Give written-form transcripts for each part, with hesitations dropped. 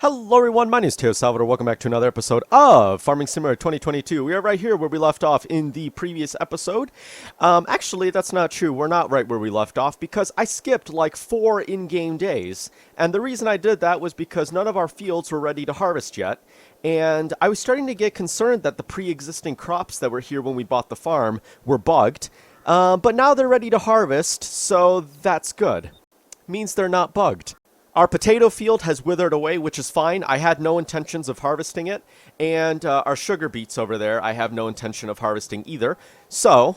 Hello everyone, my name is Mateo-Tube. Welcome back to another episode of Farming Simulator 2022. We are right here where we left off in the previous episode. Actually, that's not true. We're not right where we left off because I skipped like 4 in-game days. And the reason I did that was because none of our fields were ready to harvest yet. And I was starting to get concerned that the pre-existing crops that were here when we bought the farm were bugged. But now they're ready to harvest, so that's good. Means they're not bugged. Our potato field has withered away, which is fine. I had no intentions of harvesting it. And our sugar beets over there, I have no intention of harvesting either. So,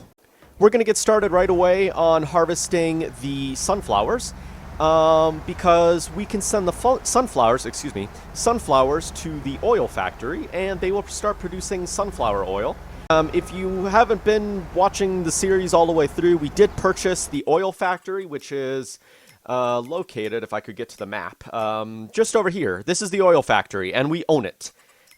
we're going to get started right away on harvesting the sunflowers. Because we can send the sunflowers to the oil factory, and they will start producing sunflower oil. If you haven't been watching the series all the way through, we did purchase the oil factory, which is located, if I could get to the map, just over here. This is the oil factory, and we own it.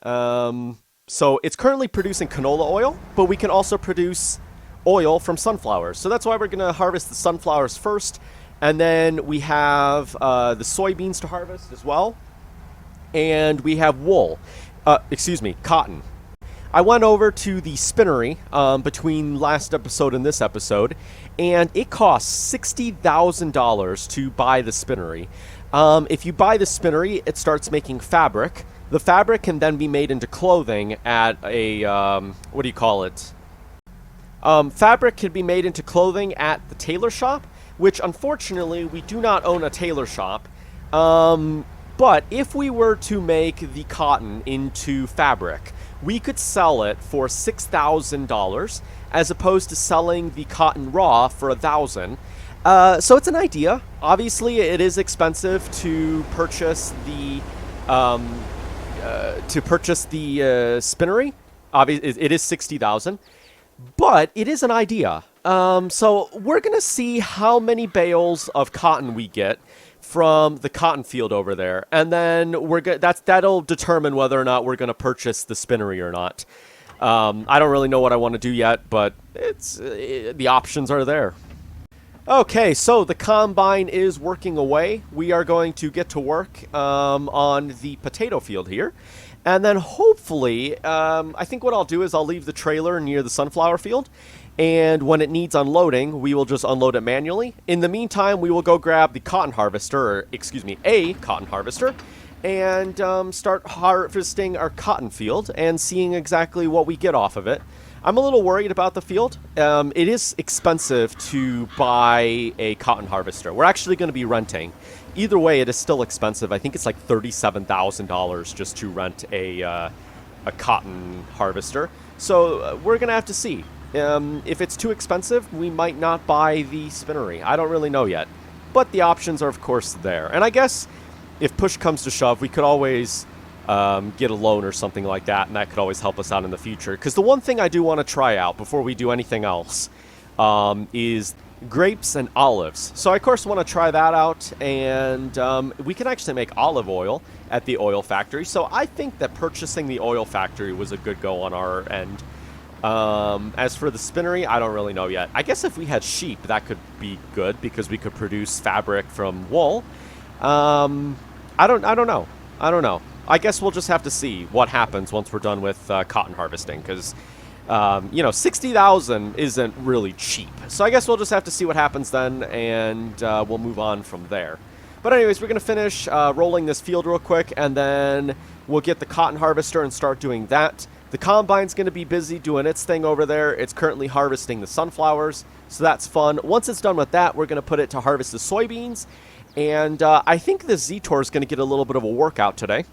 So it's currently producing canola oil, but we can also produce oil from sunflowers. So that's why we're going to harvest the sunflowers first, and then we have the soybeans to harvest as well, and we have cotton. I went over to the spinnery between last episode and this episode, and it costs $60,000 to buy the spinnery. If you buy the spinnery, it starts making fabric. The fabric can then be made into clothing at a, fabric can be made into clothing at the tailor shop, which unfortunately we do not own a tailor shop. But if we were to make the cotton into fabric, we could sell it for $6,000 as opposed to selling the cotton raw for $1,000. So it's an idea. Obviously, it is expensive to purchase the spinnery. Obviously, it is $60,000, but it is an idea. So we're gonna see how many bales of cotton we get from the cotton field over there, and then that'll determine whether or not we're going to purchase the spinnery or not. I don't really know what I want to do yet, but the options are there. Okay, so the combine is working away. We are going to get to work on the potato field here, and then hopefully, I think what I'll do is I'll leave the trailer near the sunflower field, and when it needs unloading, we will just unload it manually. In the meantime, we will go grab the cotton harvester, a cotton harvester, and start harvesting our cotton field and seeing exactly what we get off of it. I'm a little worried about the field. It is expensive to buy a cotton harvester. We're actually going to be renting. Either way, it is still expensive. I think it's like $37,000 just to rent a cotton harvester. So we're going to have to see. If it's too expensive, we might not buy the spinnery. I don't really know yet. But the options are, of course, there. And I guess if push comes to shove, we could always get a loan or something like that, and that could always help us out in the future. Because the one thing I do want to try out before we do anything else is grapes and olives. So I, of course, want to try that out, and we can actually make olive oil at the oil factory. So I think that purchasing the oil factory was a good go on our end. As for the spinnery, I don't really know yet. I guess if we had sheep, that could be good because we could produce fabric from wool. I don't know. I guess we'll just have to see what happens once we're done with cotton harvesting because, $60,000 isn't really cheap. So I guess we'll just have to see what happens then, and we'll move on from there. But anyways, we're going to finish rolling this field real quick, and then we'll get the cotton harvester and start doing that. The combine's going to be busy doing its thing over there. It's currently harvesting the sunflowers, so that's fun. Once it's done with that, we're going to put it to harvest the soybeans. And I think the Z-Tor is going to get a little bit of a workout today.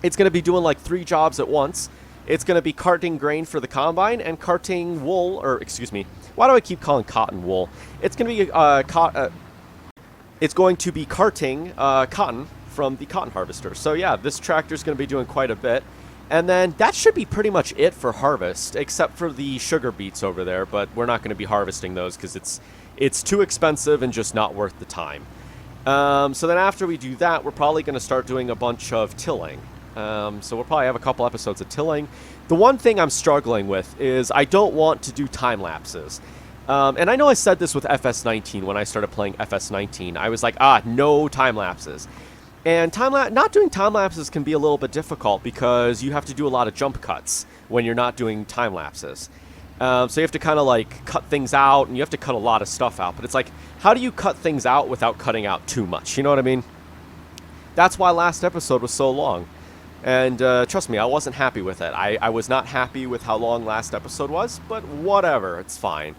It's going to be doing like 3 jobs at once. It's going to be carting grain for the combine and carting wool, or excuse me, why do I keep calling cotton wool? It's going to be carting cotton from the cotton harvester. So yeah, this tractor is going to be doing quite a bit. And then that should be pretty much it for harvest, except for the sugar beets over there, but we're not going to be harvesting those because it's too expensive and just not worth the time. So then after we do that, we're probably going to start doing a bunch of tilling. So we'll probably have a couple episodes of tilling. The one thing I'm struggling with is I don't want to do time lapses. And I know I said this with FS19 when I started playing FS19. I was like, no time lapses. And not doing time lapses can be a little bit difficult because you have to do a lot of jump cuts when you're not doing time lapses. So you have to kind of like cut things out, and you have to cut a lot of stuff out. But it's like, how do you cut things out without cutting out too much? You know what I mean? That's why last episode was so long. And trust me, I wasn't happy with it. I was not happy with how long last episode was, but whatever, it's fine.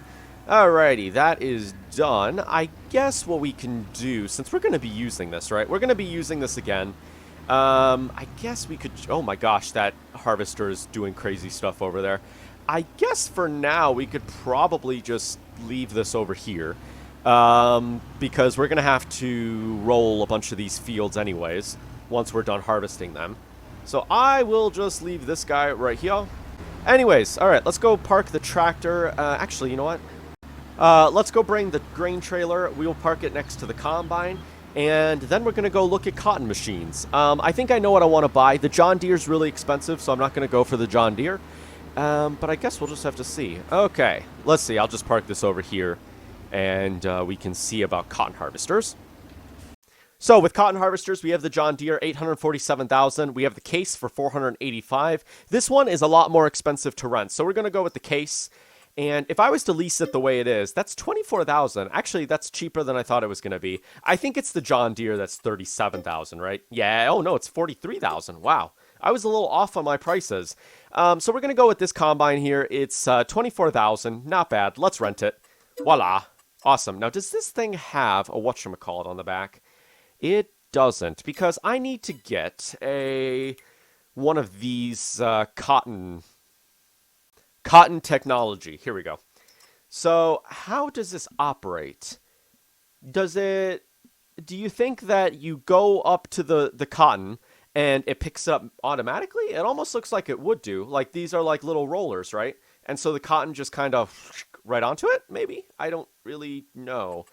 Alrighty, that is done. I guess what we can do, since we're going to be using this, right? We're going to be using this again. I guess we could... Oh my gosh, that harvester is doing crazy stuff over there. I guess for now we could probably just leave this over here. Because we're going to have to roll a bunch of these fields anyways, once we're done harvesting them. So I will just leave this guy right here. Anyways, alright, let's go park the tractor. Actually, you know what? Let's go bring the grain trailer. We will park it next to the combine. And then we're going to go look at cotton machines. I think I know what I want to buy. The John Deere's really expensive, so I'm not going to go for the John Deere. But I guess we'll just have to see. Okay, let's see. I'll just park this over here. And we can see about cotton harvesters. So with cotton harvesters, we have the John Deere 847,000. We have the case for 485. This one is a lot more expensive to rent, so we're going to go with the case. And if I was to lease it the way it is, that's 24,000. Actually, that's cheaper than I thought it was going to be. I think it's the John Deere that's 37,000, right? Yeah. Oh no, it's 43,000. Wow. I was a little off on my prices. So we're going to go with this combine here. It's 24,000. Not bad. Let's rent it. Voila. Awesome. Now, does this thing have a whatchamacallit on the back? It doesn't, because I need to get one of these cotton technology. Here we go. So, how does this operate? Do you think that you go up to the cotton and it picks up automatically? It almost looks like it would do. Like, these are like little rollers, right? And so the cotton just kind of right onto it, maybe? I don't really know.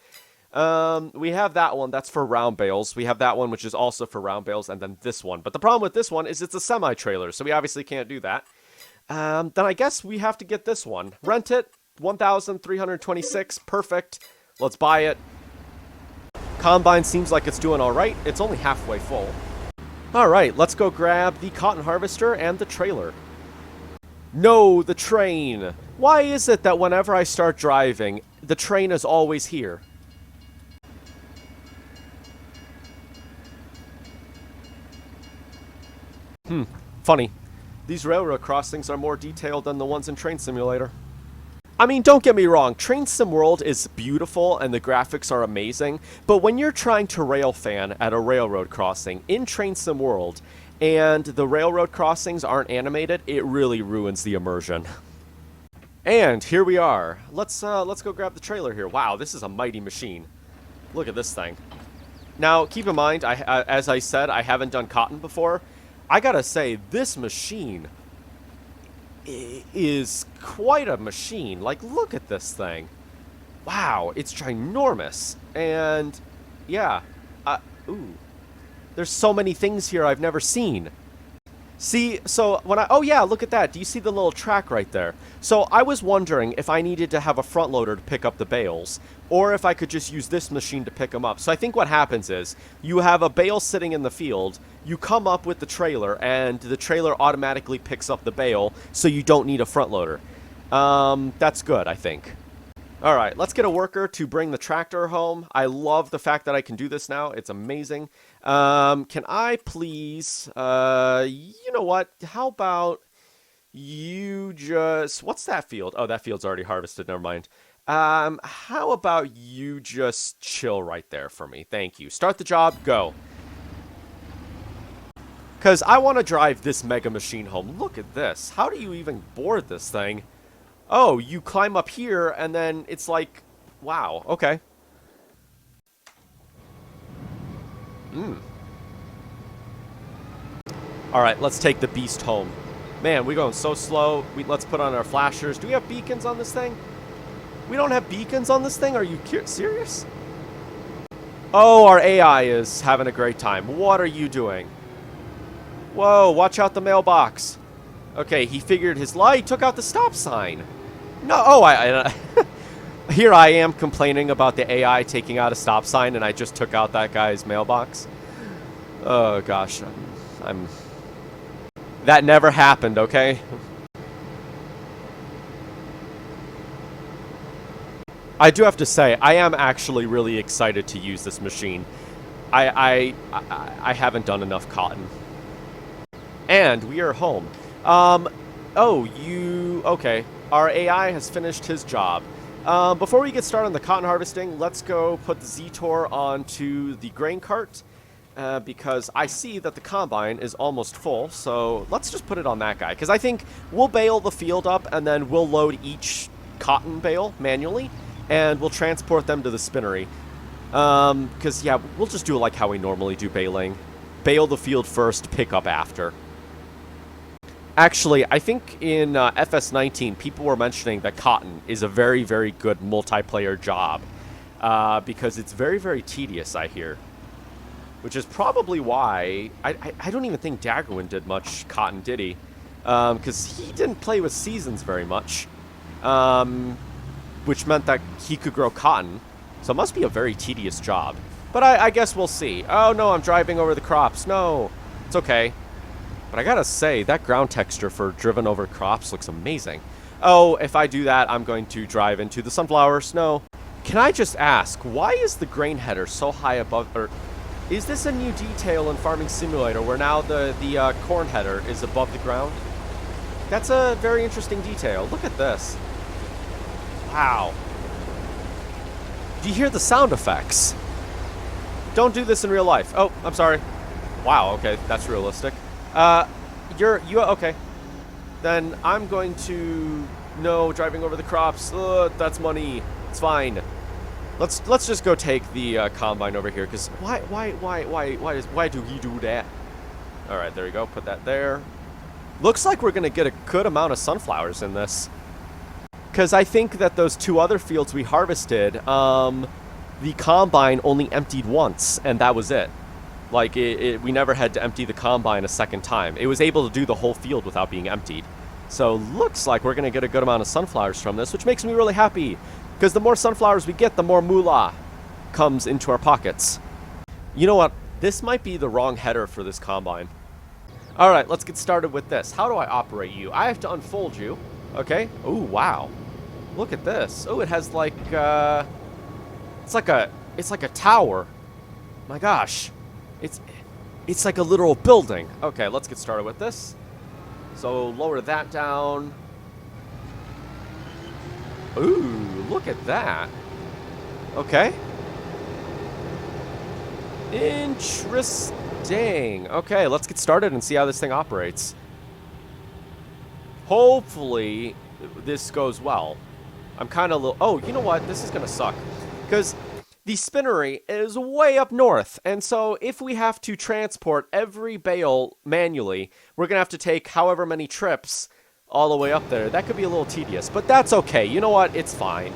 We have that one. That's for round bales. We have that one, which is also for round bales, and then this one. But the problem with this one is it's a semi-trailer, so we obviously can't do that. Then I guess we have to get this one. Rent it. 1,326. Perfect. Let's buy it. Combine seems like it's doing all right. It's only halfway full. All right, let's go grab the cotton harvester and the trailer. No, the train. Why is it that whenever I start driving, the train is always here? Funny. These railroad crossings are more detailed than the ones in Train Simulator. I mean, don't get me wrong, Train Sim World is beautiful and the graphics are amazing, but when you're trying to rail fan at a railroad crossing in Train Sim World, and the railroad crossings aren't animated, it really ruins the immersion. And here we are. Let's go grab the trailer here. Wow, this is a mighty machine. Look at this thing. Now, keep in mind, as I said, I haven't done cotton before. I gotta say, this machine is quite a machine. Like, look at this thing. Wow, it's ginormous. And, yeah. Ooh. There's so many things here I've never seen. See, so when oh yeah, look at that. Do you see the little track right there? So I was wondering if I needed to have a front loader to pick up the bales, or if I could just use this machine to pick them up. So I think what happens is, you have a bale sitting in the field, you come up with the trailer, and the trailer automatically picks up the bale, so you don't need a front loader. That's good, I think. Alright, let's get a worker to bring the tractor home. I love the fact that I can do this now. It's amazing. Can I please, you know what? How about you just, what's that field? Oh, that field's already harvested, never mind. How about you just chill right there for me? Thank you. Start the job, go. Because I want to drive this mega machine home. Look at this. How do you even board this thing? Oh, you climb up here, and then it's like, wow, okay. Alright, let's take the beast home. Man, we're going so slow. Let's put on our flashers. Do we have beacons on this thing? We don't have beacons on this thing? Are you serious? Oh, our AI is having a great time. What are you doing? Whoa, watch out the mailbox. Okay, he figured his lie. He took out the stop sign. No, oh, here I am complaining about the AI taking out a stop sign, and I just took out that guy's mailbox. Oh gosh, that never happened, okay? I do have to say, I am actually really excited to use this machine. I haven't done enough cotton. And we are home. Okay. Our AI has finished his job. Before we get started on the cotton harvesting, let's go put the Z-Tor onto the grain cart. Because I see that the combine is almost full, so let's just put it on that guy. Because I think we'll bale the field up, and then we'll load each cotton bale manually, and we'll transport them to the spinnery. Because, yeah, we'll just do it like how we normally do baling. Bale the field first, pick up after. Actually, I think in FS19, people were mentioning that cotton is a very, very good multiplayer job. Because it's very, very tedious, I hear. Which is probably why... I don't even think Daggerwin did much cotton, did he? Because he didn't play with seasons very much. Which meant that he could grow cotton. So it must be a very tedious job. But I guess we'll see. Oh, no, I'm driving over the crops. No, it's okay. But I gotta say, that ground texture for driven over crops looks amazing. Oh, if I do that, I'm going to drive into the sunflowers. No. Can I just ask, why is the grain header so high above... Or is this a new detail in Farming Simulator where now the corn header is above the ground? That's a very interesting detail. Look at this. Wow. Do you hear the sound effects? Don't do this in real life. Oh, I'm sorry. Wow, okay, that's realistic. Okay. Then I'm going to... No, driving over the crops. That's money. It's fine. Let's just go take the combine over here, because why do he do that? All right, there you go. Put that there. Looks like we're gonna get a good amount of sunflowers in this, because I think that those two other fields we harvested, the combine only emptied once, and that was it. Like we never had to empty the combine a second time. It was able to do the whole field without being emptied. So looks like we're gonna get a good amount of sunflowers from this, which makes me really happy. Because the more sunflowers we get, the more moolah comes into our pockets. You know what? This might be the wrong header for this combine. All right, let's get started with this. How do I operate you? I have to unfold you. Okay. Oh, wow. Look at this. Oh, it has like it's like a tower. My gosh. It's like a literal building. Okay, let's get started with this. So lower that down. Ooh, look at that. Okay. Interesting. Okay, let's get started and see how this thing operates. Hopefully, this goes well. I'm kind of a little... Oh, you know what? This is going to suck. Because the spinnery is way up north. And so if we have to transport every bale manually, we're going to have to take however many trips all the way up there. That could be a little tedious, but that's okay. You know what? It's fine.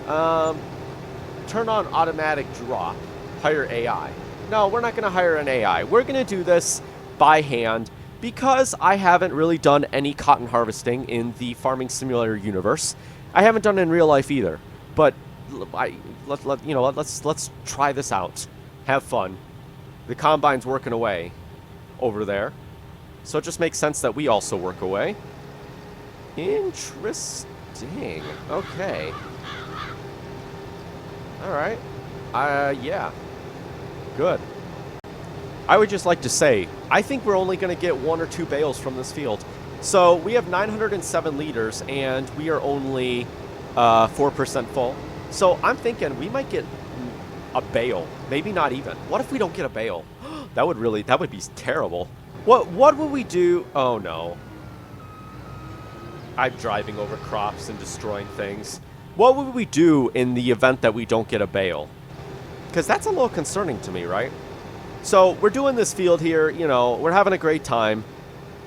Turn on automatic drop. Hire AI. No, we're not going to hire an AI. We're going to do this by hand because I haven't really done any cotton harvesting in the Farming Simulator universe. I haven't done it in real life either. But let's try this out. Have fun. The combine's working away over there, so it just makes sense that we also work away. Interesting. Okay. Alright. Yeah. Good. I would just like to say, I think we're only going to get 1 or 2 bales from this field. So, we have 907 liters, and we are only 4% full. So, I'm thinking we might get a bale. Maybe not even. What if we don't get a bale? That would be terrible. What would we do? Oh, no. I'm driving over crops and destroying things. What would we do in the event that we don't get a bale? Because that's a little concerning to me, right? So we're doing this field here, you know, we're having a great time,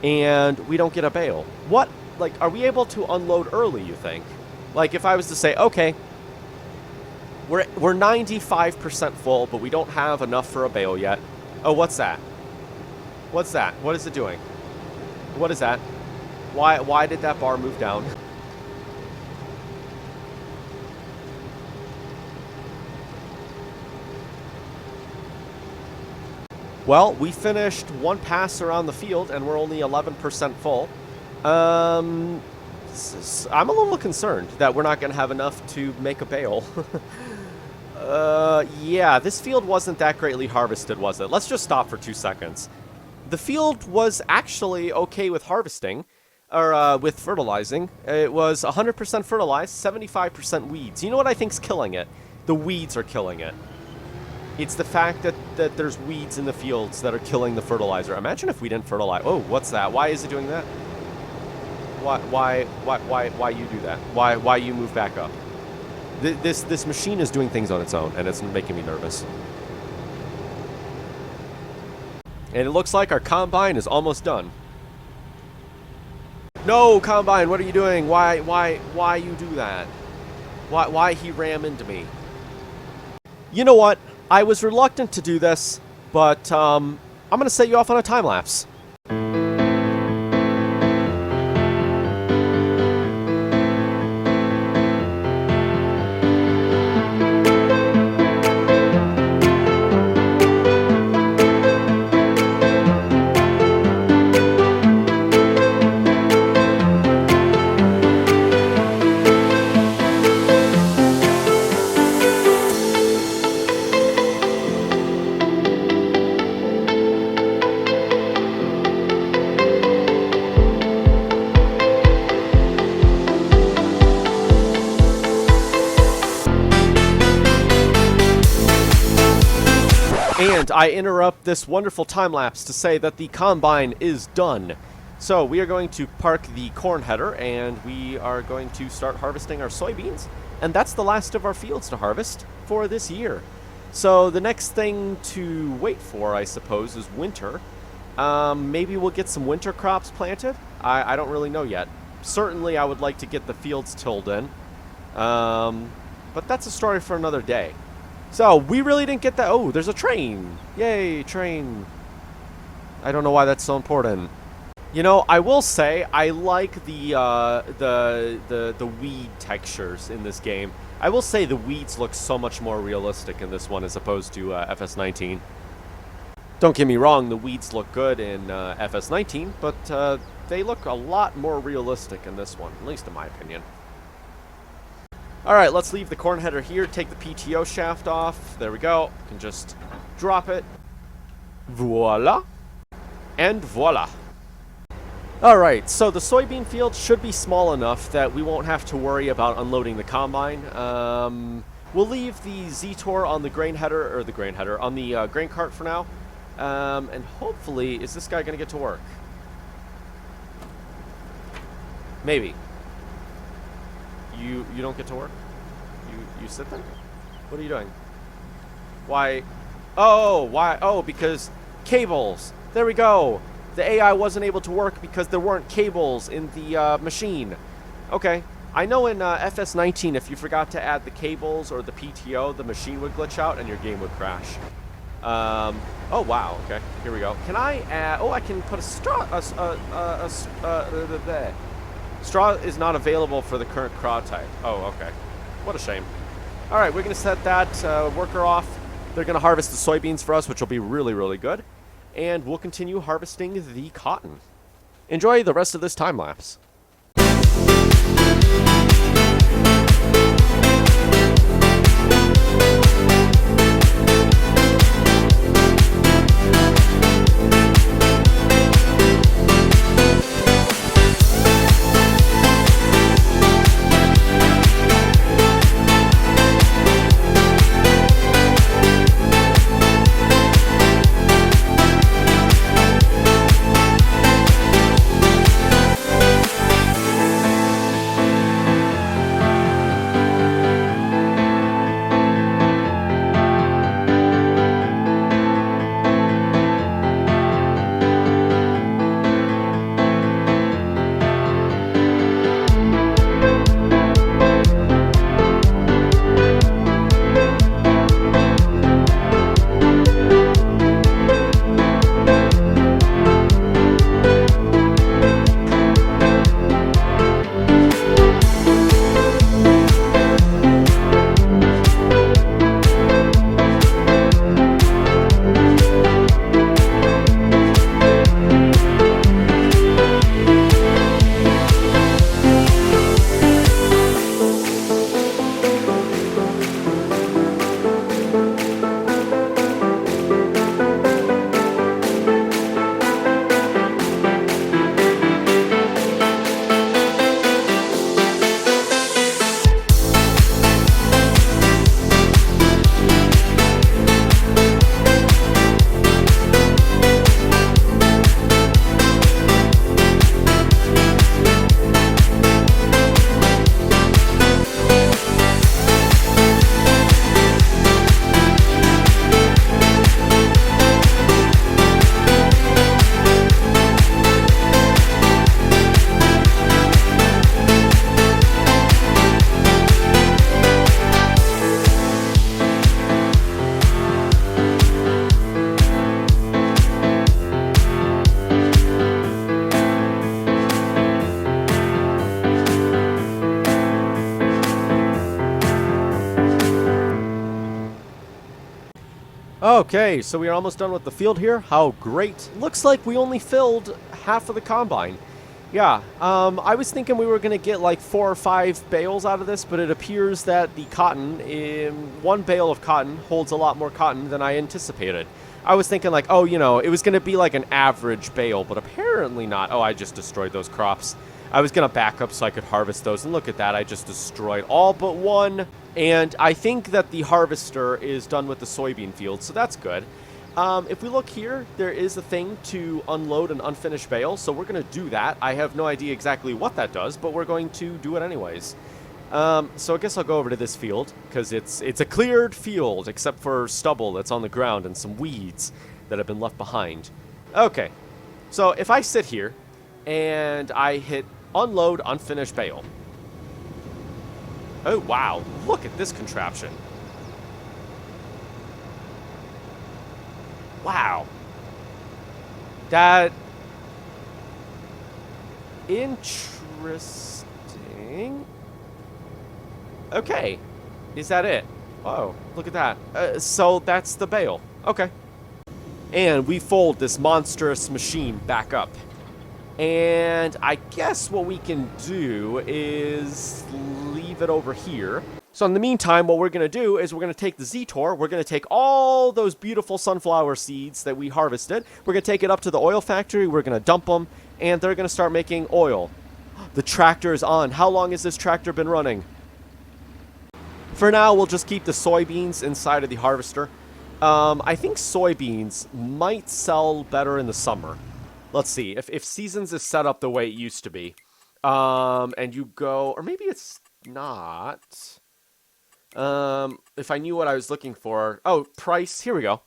and we don't get a bale. What, like, are we able to unload early, you think? Like, if I was to say, okay, we're 95% full, but we don't have enough for a bale yet. Oh, what's that? What's that? What is it doing? What is that? Why did that bar move down? Well, we finished one pass around the field, and we're only 11% full. I'm a little concerned that we're not going to have enough to make a bale. Yeah, this field wasn't that greatly harvested, was it? Let's just stop for 2 seconds. The field was actually okay with harvesting, or with fertilizing. It was 100% fertilized, 75% weeds. You know what I think's killing it? The weeds are killing it. It's the fact that there's weeds in the fields that are killing the fertilizer. Imagine if we didn't fertilize. Oh, what's that? Why is it doing that? Why you do that? Why you move back up? This machine is doing things on its own, and it's making me nervous. And it looks like our combine is almost done. No, combine, what are you doing? Why you do that? Why he ram into me? You know what? I was reluctant to do this, but I'm going to set you off on a time lapse. And I interrupt this wonderful time-lapse to say that the combine is done. So we are going to park the corn header, and we are going to start harvesting our soybeans. And that's the last of our fields to harvest for this year. So the next thing to wait for, I suppose, is winter. Maybe we'll get some winter crops planted. I don't really know yet. Certainly I would like to get the fields tilled in. But that's a story for another day. So, we really didn't get that. Oh, there's a train. Yay, train. I don't know why that's so important. You know, I will say I like the weed textures in this game. I will say the weeds look so much more realistic in this one as opposed to FS19. Don't get me wrong, the weeds look good in FS19, but they look a lot more realistic in this one, at least in my opinion. Alright, let's leave the corn header here, take the PTO shaft off. There we go. You can just drop it. Voila. And voila. Alright, so the soybean field should be small enough that we won't have to worry about unloading the combine. We'll leave the Z-Tor on the grain header, on the grain cart for now. And hopefully, is this guy going to get to work? Maybe. You don't get to work? You sit there? What are you doing? Why? Oh, why? Oh, because cables. There we go. The AI wasn't able to work because there weren't cables in the machine. Okay. I know in FS19, if you forgot to add the cables or the PTO, the machine would glitch out and your game would crash. Oh, wow. Okay. Here we go. Can I add... Oh, I can put a straw... Straw is not available for the current crop type. Oh, okay. What a shame. All right, we're going to set that worker off. They're going to harvest the soybeans for us, which will be really, really good. And we'll continue harvesting the cotton. Enjoy the rest of this time lapse. Okay, so we are almost done with the field here. How great. Looks like we only filled half of the combine. Yeah, I was thinking we were going to get like 4 or 5 bales out of this, but it appears that the cotton, one bale of cotton holds a lot more cotton than I anticipated. I was thinking like, oh, you know, it was going to be like an average bale, but apparently not. Oh, I just destroyed those crops. I was going to back up so I could harvest those, and look at that. I just destroyed all but one. And I think that the harvester is done with the soybean field, so that's good. If we look here, there is a thing to unload an unfinished bale, so we're going to do that. I have no idea exactly what that does, but we're going to do it anyways. So I guess I'll go over to this field, because it's a cleared field, except for stubble that's on the ground and some weeds that have been left behind. Okay, so if I sit here and I hit unload unfinished bale. Oh, wow. Look at this contraption. Wow. That... interesting. Okay. Is that it? Oh, look at that. So that's the bale. Okay. And we fold this monstrous machine back up. And I guess what we can do is leave it over here. So in the meantime, what we're going to do is we're going to take the Z-Tor. We're going to take all those beautiful sunflower seeds that we harvested. We're going to take it up to the oil factory. We're going to dump them, and they're going to start making oil. The tractor is on. How long has this tractor been running? For now, we'll just keep the soybeans inside of the harvester. I think soybeans might sell better in the summer. Let's see, if Seasons is set up the way it used to be, and you go, or maybe it's not, if I knew what I was looking for, oh, price, here we go.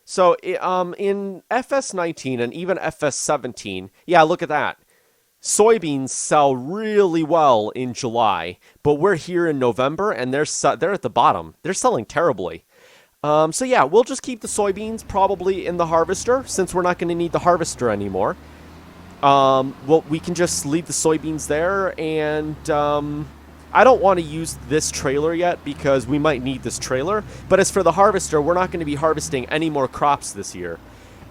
So, in FS19 and even FS17, yeah, look at that. Soybeans sell really well in July, but we're here in November, and they're at the bottom. They're selling terribly. So yeah, we'll just keep the soybeans probably in the harvester, since we're not going to need the harvester anymore. Well, we can just leave the soybeans there, and I don't want to use this trailer yet, because we might need this trailer. But as for the harvester, we're not going to be harvesting any more crops this year.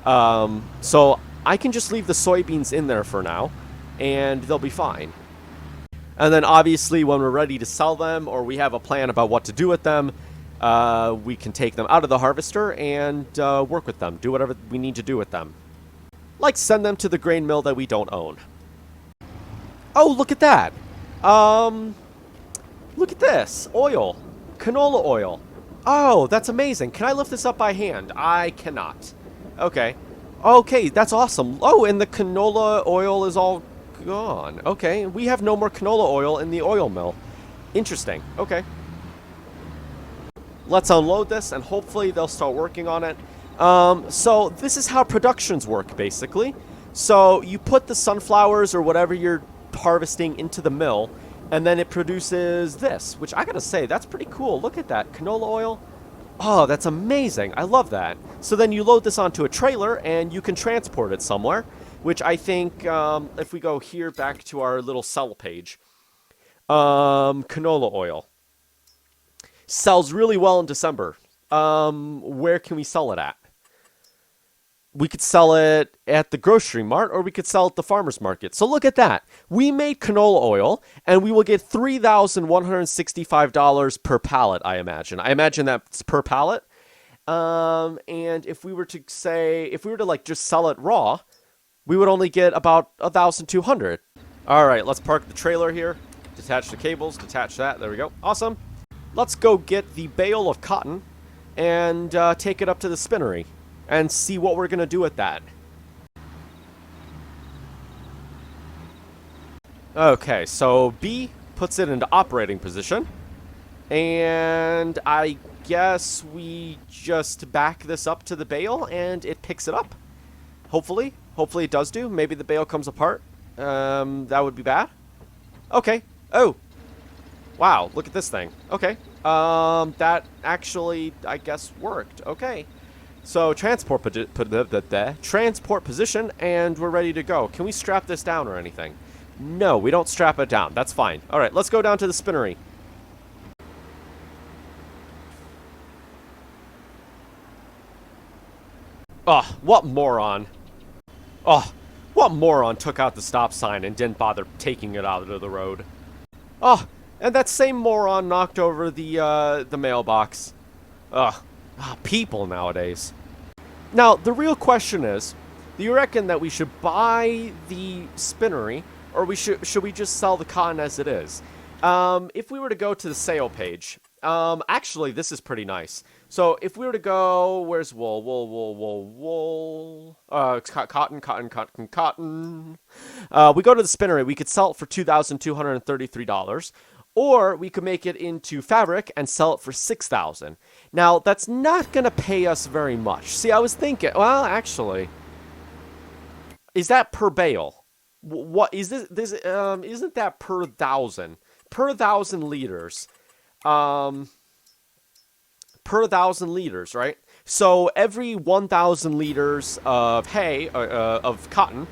So I can just leave the soybeans in there for now, and they'll be fine. And then obviously when we're ready to sell them, or we have a plan about what to do with them, we can take them out of the harvester and work with them, do whatever we need to do with them. Like send them to the grain mill that we don't own. Oh, look at that. Look at this. Oil. Canola oil. Oh, that's amazing. Can I lift this up by hand? I cannot. Okay. Okay, that's awesome. Oh, and the canola oil is all gone. Okay, we have no more canola oil in the oil mill. Interesting. Okay. Let's unload this, and hopefully they'll start working on it. So this is how productions work, basically. So you put the sunflowers or whatever you're harvesting into the mill, and then it produces this, which I gotta say, that's pretty cool. Look at that, canola oil. Oh, that's amazing. I love that. So then you load this onto a trailer, and you can transport it somewhere, which I think, if we go here back to our little sell page, canola oil. Sells really well in December. Where can we sell it at? We could sell it at the grocery mart, or we could sell it at the farmer's market. So look at that. We made canola oil, and we will get $3,165 per pallet, I imagine. I imagine that's per pallet. And if we were to say, if we were to like just sell it raw, we would only get about 1,200. All right, let's park the trailer here. Detach the cables, detach that. There we go. Awesome. Let's go get the bale of cotton and take it up to the spinnery and see what we're going to do with that. Okay, so B puts it into operating position. And I guess we just back this up to the bale and it picks it up. Hopefully. Hopefully it does do. Maybe the bale comes apart. That would be bad. Okay. Oh. Wow, look at this thing. Okay. That actually, I guess, worked. Okay. So, transport position, and we're ready to go. Can we strap this down or anything? No, we don't strap it down. That's fine. All right, let's go down to the spinnery. Ugh, what moron. Ugh, what moron took out the stop sign and didn't bother taking it out of the road. Oh, and that same moron knocked over the mailbox. Ugh, people nowadays. Now, the real question is, do you reckon that we should buy the spinnery, or should we just sell the cotton as it is? If we were to go to the sale page, actually, this is pretty nice. So if we were to go, where's wool? Wool. It's cotton. We go to the spinnery. We could sell it for $2,233. Or we could make it into fabric and sell it for $6,000. Now, that's not going to pay us very much. See, I was thinking, well, actually, is that per bale? What is this? Isn't that per thousand? Per 1,000 liters. Per 1,000 liters, right? So every 1,000 liters of hay, of cotton,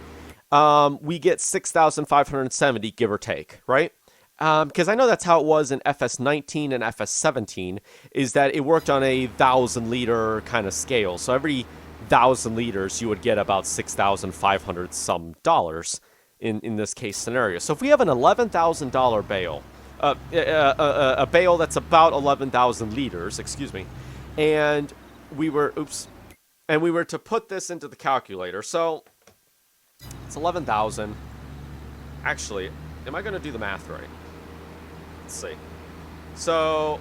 we get 6,570, give or take, right? Because I know that's how it was in FS19 and FS17, is that it worked on a 1,000-liter kind of scale. So every 1,000 liters, you would get about 6,500 some dollars in this case scenario. So if we have an $11,000 bale, a bale that's about 11,000 liters, excuse me, and we were to put this into the calculator. So it's 11,000. Actually, am I going to do the math right? Let's see. So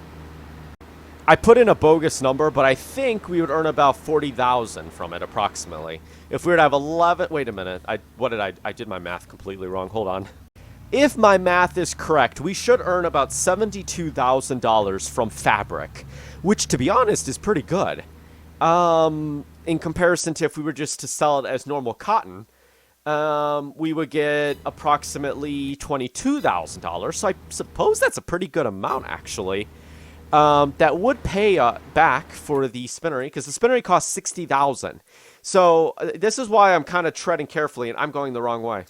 I put in a bogus number, but I think we would earn about 40,000 from it approximately. If we were to have 11, wait a minute. I did my math completely wrong. Hold on. If my math is correct, we should earn about $72,000 from fabric, which, to be honest, is pretty good. In comparison to if we were just to sell it as normal cotton, we would get approximately $22,000. So I suppose that's a pretty good amount, actually. That would pay back for the spinnery, because the spinnery costs $60,000. So this is why I'm kind of treading carefully, and I'm going the wrong way.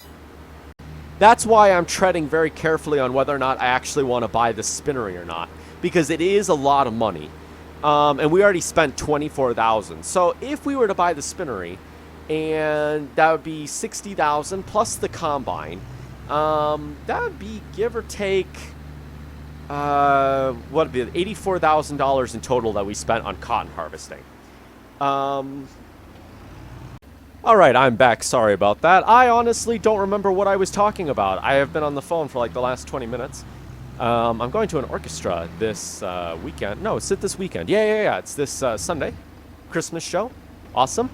That's why I'm treading very carefully on whether or not I actually want to buy the spinnery or not, because it is a lot of money. And we already spent $24,000. So if we were to buy the spinnery, and that would be $60,000 plus the combine, that would be, give or take, what would be $84,000 in total that we spent on cotton harvesting. All right, I'm back. Sorry about that. I honestly don't remember what I was talking about. I have been on the phone for like the last 20 minutes. I'm going to an orchestra this weekend. No, it's this weekend. Yeah. It's this Sunday. Christmas show. Awesome.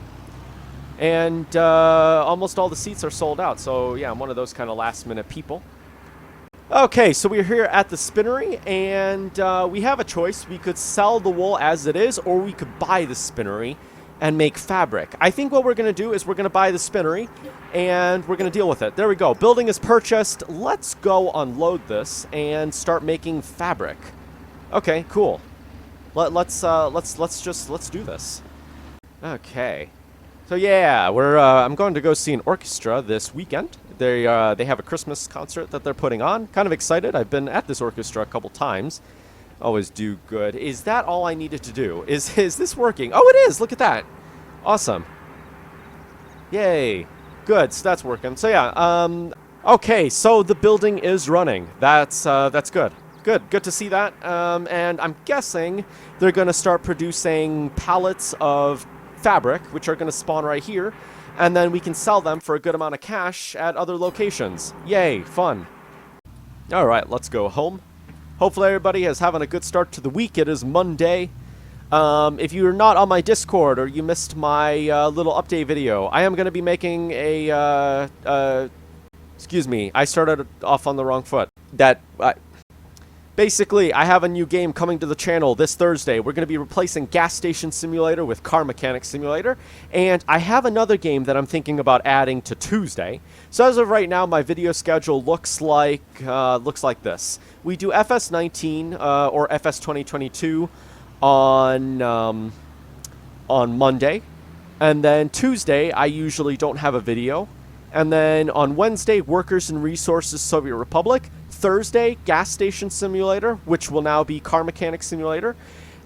And almost all the seats are sold out. So, yeah, I'm one of those kind of last-minute people. Okay, so we're here at the spinnery, and we have a choice. We could sell the wool as it is, or we could buy the spinnery and make fabric. I think what we're going to do is we're going to buy the spinnery, and we're going to deal with it. There we go. Building is purchased. Let's go unload this and start making fabric. Okay, cool. Let's do this. Okay. So yeah, I'm going to go see an orchestra this weekend. They have a Christmas concert that they're putting on. Kind of excited. I've been at this orchestra a couple times. Always do good. Is that all I needed to do? Is this working? Oh, it is. Look at that. Awesome. Yay. Good. So that's working. So yeah. Okay. So the building is running. That's good. Good to see that. And I'm guessing they're going to start producing pallets of fabric, which are going to spawn right here, and then we can sell them for a good amount of cash at other locations. Yay, fun. All right, let's go home. Hopefully everybody is having a good start to the week. It is Monday. If you're not on my Discord or you missed my little update video, I am going to be making a excuse me, I started off on the wrong foot. Basically, I have a new game coming to the channel this Thursday. We're going to be replacing Gas Station Simulator with Car Mechanic Simulator. And I have another game that I'm thinking about adding to Tuesday. So as of right now, my video schedule looks like this. We do FS19 or FS 2022 on Monday. And then Tuesday, I usually don't have a video. And then on Wednesday, Workers and Resources Soviet Republic. Thursday, Gas Station Simulator, which will now be Car Mechanic Simulator.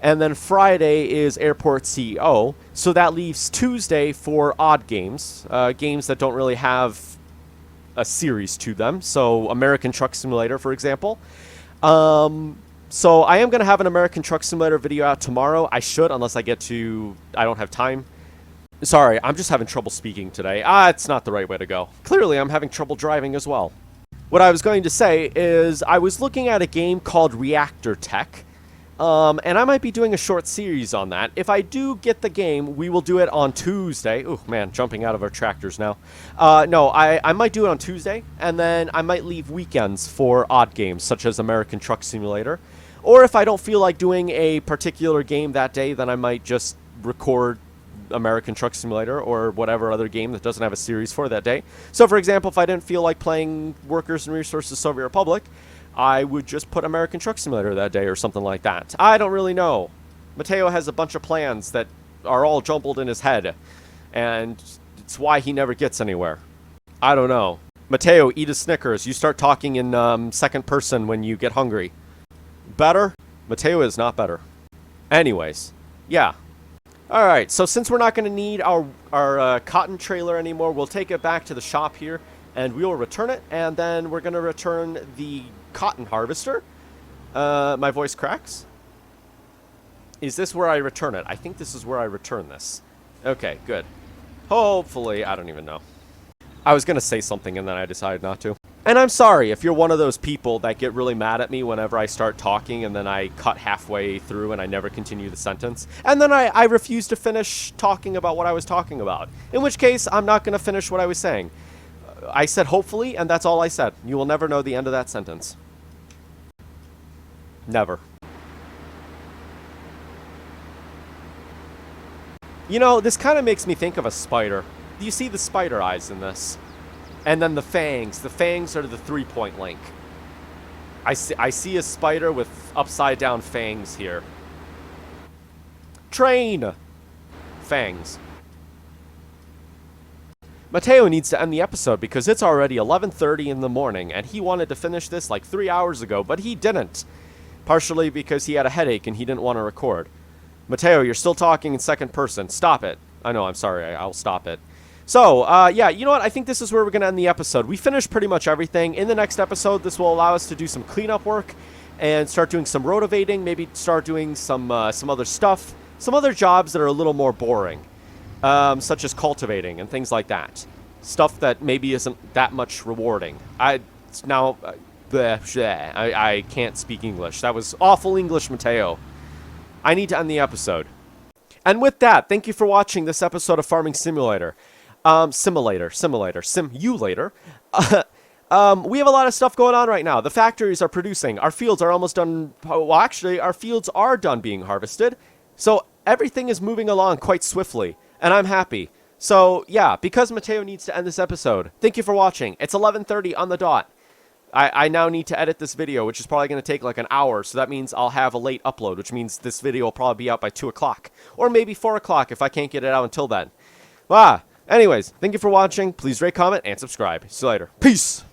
And then Friday is Airport CEO. So that leaves Tuesday for odd games, games that don't really have a series to them. So American Truck Simulator, for example. So I am going to have an American Truck Simulator video out tomorrow. I should, unless I don't have time. Sorry, I'm just having trouble speaking today. It's not the right way to go. Clearly, I'm having trouble driving as well. What I was going to say is I was looking at a game called Reactor Tech. And I might be doing a short series on that. If I do get the game, we will do it on Tuesday. Oh, man, jumping out of our tractors now. No, I might do it on Tuesday, and then I might leave weekends for odd games, such as American Truck Simulator. Or if I don't feel like doing a particular game that day, then I might just record American Truck Simulator or whatever other game that doesn't have a series for that day. So, for example, if I didn't feel like playing Workers and Resources Soviet Republic, I would just put American Truck Simulator that day or something like that. I don't really know. Mateo has a bunch of plans that are all jumbled in his head, and it's why he never gets anywhere. I don't know. Mateo, eat a Snickers. You start talking in second person when you get hungry. Better? Mateo is not better. Anyways, yeah. Alright, so since we're not going to need our cotton trailer anymore, we'll take it back to the shop here, and we will return it, and then we're going to return the cotton harvester. My voice cracks. Is this where I return it? I think this is where I return this. Okay, good. Hopefully, I don't even know. I was going to say something and then I decided not to. And I'm sorry if you're one of those people that get really mad at me whenever I start talking and then I cut halfway through and I never continue the sentence. And then I refuse to finish talking about what I was talking about. In which case, I'm not going to finish what I was saying. I said hopefully, and that's all I said. You will never know the end of that sentence. Never. You know, this kind of makes me think of a spider. Do you see the spider eyes in this? And then the fangs. The fangs are the three-point link. I see a spider with upside-down fangs here. Train! Fangs. Mateo needs to end the episode because it's already 11:30 in the morning, and he wanted to finish this like 3 hours ago, but he didn't. Partially because he had a headache and he didn't want to record. Mateo, you're still talking in second person. Stop it. I know, I'm sorry. I'll stop it. So, yeah, you know what? I think this is where we're going to end the episode. We finished pretty much everything. In the next episode, this will allow us to do some cleanup work and start doing some rotivating, maybe start doing some other stuff, some other jobs that are a little more boring. Such as cultivating and things like that. Stuff that maybe isn't that much rewarding. I can't speak English. That was awful English, Mateo. I need to end the episode. And with that, thank you for watching this episode of Farming Simulator. Simulator. We have a lot of stuff going on right now. The factories are producing. Our fields are almost done. Well, actually, our fields are done being harvested. So everything is moving along quite swiftly. And I'm happy. So, yeah, because Mateo needs to end this episode, thank you for watching. It's 11:30 on the dot. I now need to edit this video, which is probably going to take like an hour, so that means I'll have a late upload, which means this video will probably be out by 2 o'clock. Or maybe 4 o'clock if I can't get it out until then. Anyways, thank you for watching. Please rate, comment, and subscribe. See you later. Peace!